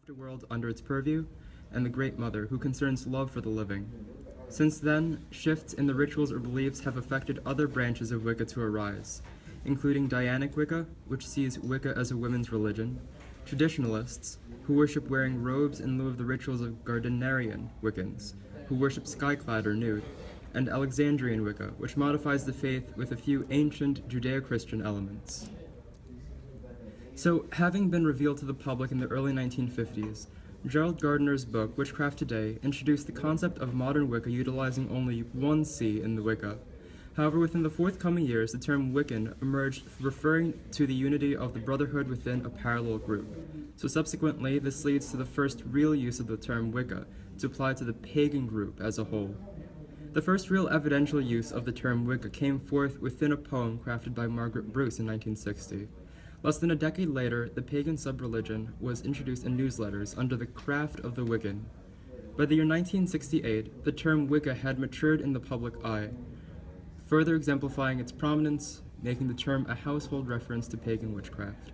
afterworld under its purview, and the Great Mother, who concerns love for the living. Since then, shifts in the rituals or beliefs have affected other branches of Wicca to arise, including Dianic Wicca, which sees Wicca as a women's religion, traditionalists, who worship wearing robes in lieu of the rituals of Gardnerian Wiccans, who worship skyclad or nude, and Alexandrian Wicca, which modifies the faith with a few ancient Judeo-Christian elements. So, having been revealed to the public in the early 1950s, Gerald Gardner's book, Witchcraft Today, introduced the concept of modern Wicca utilizing only one C in the Wicca. However, within the forthcoming years, the term Wiccan emerged, referring to the unity of the brotherhood within a parallel group. So subsequently, this leads to the first real use of the term Wicca to apply to the pagan group as a whole. The first real evidential use of the term Wicca came forth within a poem crafted by Margaret Bruce in 1960. Less than a decade later, the pagan sub-religion was introduced in newsletters under the craft of the Wiccan. By the year 1968, the term Wicca had matured in the public eye, further exemplifying its prominence, making the term a household reference to pagan witchcraft.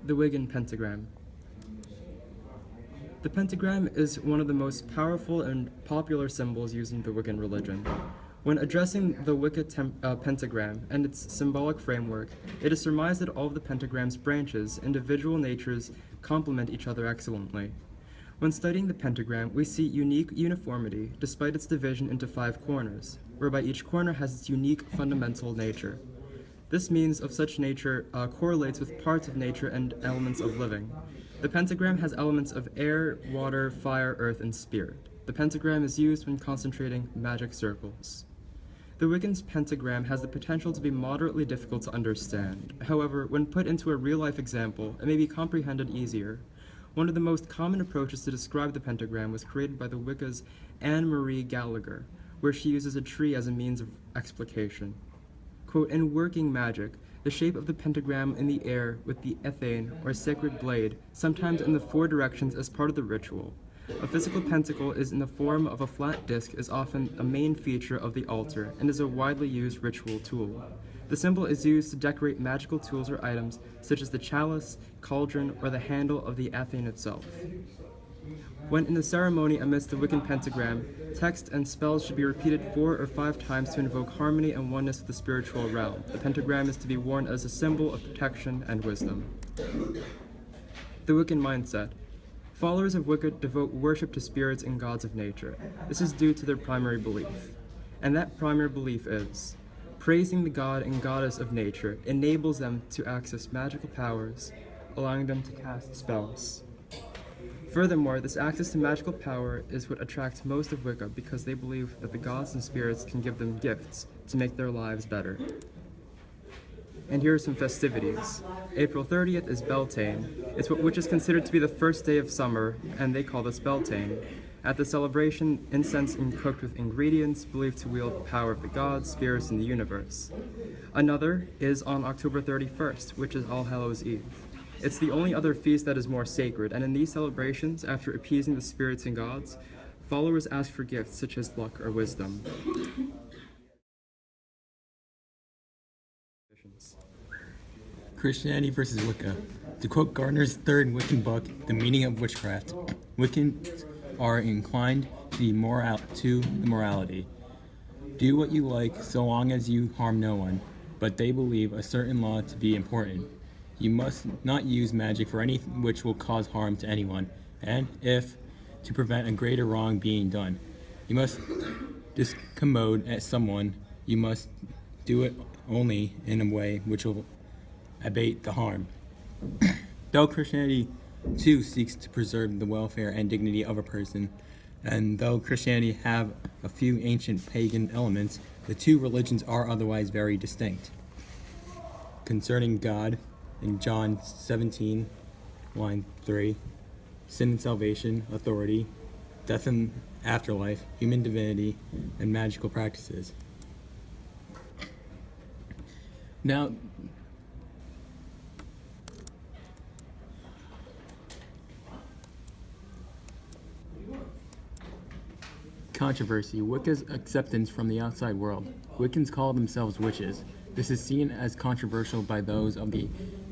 The Wiccan pentagram. The pentagram is one of the most powerful and popular symbols used in the Wiccan religion. When addressing the Wicca pentagram and its symbolic framework, it is surmised that all of the pentagram's branches, individual natures, complement each other excellently. When studying the pentagram, we see unique uniformity despite its division into 5 corners, whereby each corner has its unique fundamental nature. This means of such nature correlates with parts of nature and elements of living. The pentagram has elements of air, water, fire, earth, and spirit. The pentagram is used when concentrating magic circles. The Wiccan's pentagram has the potential to be moderately difficult to understand. However, when put into a real-life example, it may be comprehended easier. One of the most common approaches to describe the pentagram was created by the Wicca's Anne Marie Gallagher, where she uses a tree as a means of explication. Quote, in working magic, the shape of the pentagram in the air with the ethane, or sacred blade, sometimes in the 4 directions as part of the ritual. A physical pentacle is in the form of a flat disc is often a main feature of the altar and is a widely used ritual tool. The symbol is used to decorate magical tools or items such as the chalice, cauldron, or the handle of the ethane itself. When in the ceremony amidst the Wiccan pentagram, text and spells should be repeated 4 or 5 times to invoke harmony and oneness with the spiritual realm. The pentagram is to be worn as a symbol of protection and wisdom. The Wiccan mindset. Followers of Wicca devote worship to spirits and gods of nature. This is due to their primary belief. And that primary belief is, praising the god and goddess of nature enables them to access magical powers, allowing them to cast spells. Furthermore, this access to magical power is what attracts most of Wicca because they believe that the gods and spirits can give them gifts to make their lives better. And here are some festivities. April 30th is Beltane. It's which is considered to be the first day of summer, and they call this Beltane. At the celebration, incense is cooked with ingredients believed to wield the power of the gods, spirits, and the universe. Another is on October 31st, which is All Hallows' Eve. It's the only other feast that is more sacred, and in these celebrations, after appeasing the spirits and gods, followers ask for gifts such as luck or wisdom. Christianity versus Wicca. To quote Gardner's third Wiccan book, The Meaning of Witchcraft, Wiccans are inclined to the morality. Do what you like so long as you harm no one, but they believe a certain law to be important. You must not use magic for anything which will cause harm to anyone, and if to prevent a greater wrong being done. You must discommode at someone. You must do it only in a way which will abate the harm. Though Christianity too seeks to preserve the welfare and dignity of a person, and though Christianity have a few ancient pagan elements, the two religions are otherwise very distinct. Concerning God, in John 17, line 3, sin and salvation, authority, death and afterlife, human divinity, and magical practices. Now, controversy, Wicca's acceptance from the outside world. Wiccans call themselves witches. This is seen as controversial by those of the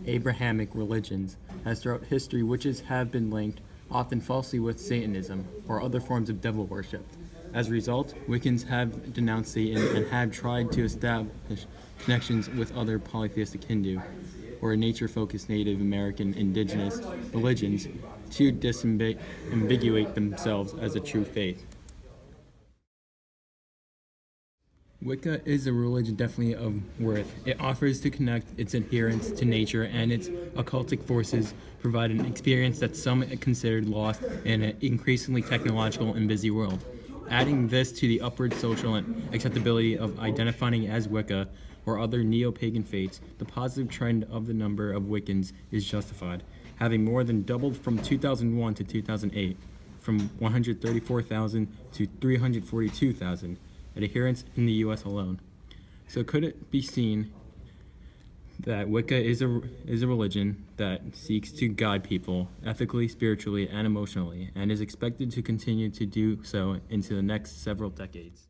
Abrahamic religions, as throughout history witches have been linked, often falsely, with Satanism or other forms of devil worship. As a result, Wiccans have denounced Satan and have tried to establish connections with other polytheistic Hindu or nature-focused Native American indigenous religions to disambiguate themselves as a true faith. Wicca is a religion definitely of worth. It offers to connect its adherents to nature, and its occultic forces provide an experience that some considered lost in an increasingly technological and busy world. Adding this to the upward social and acceptability of identifying as Wicca or other Neopagan faiths, the positive trend of the number of Wiccans is justified, having more than doubled from 2001 to 2008, from 134,000 to 342,000 adherents in the U.S. alone. So could it be seen that Wicca is a religion that seeks to guide people ethically, spiritually, and emotionally, and is expected to continue to do so into the next several decades?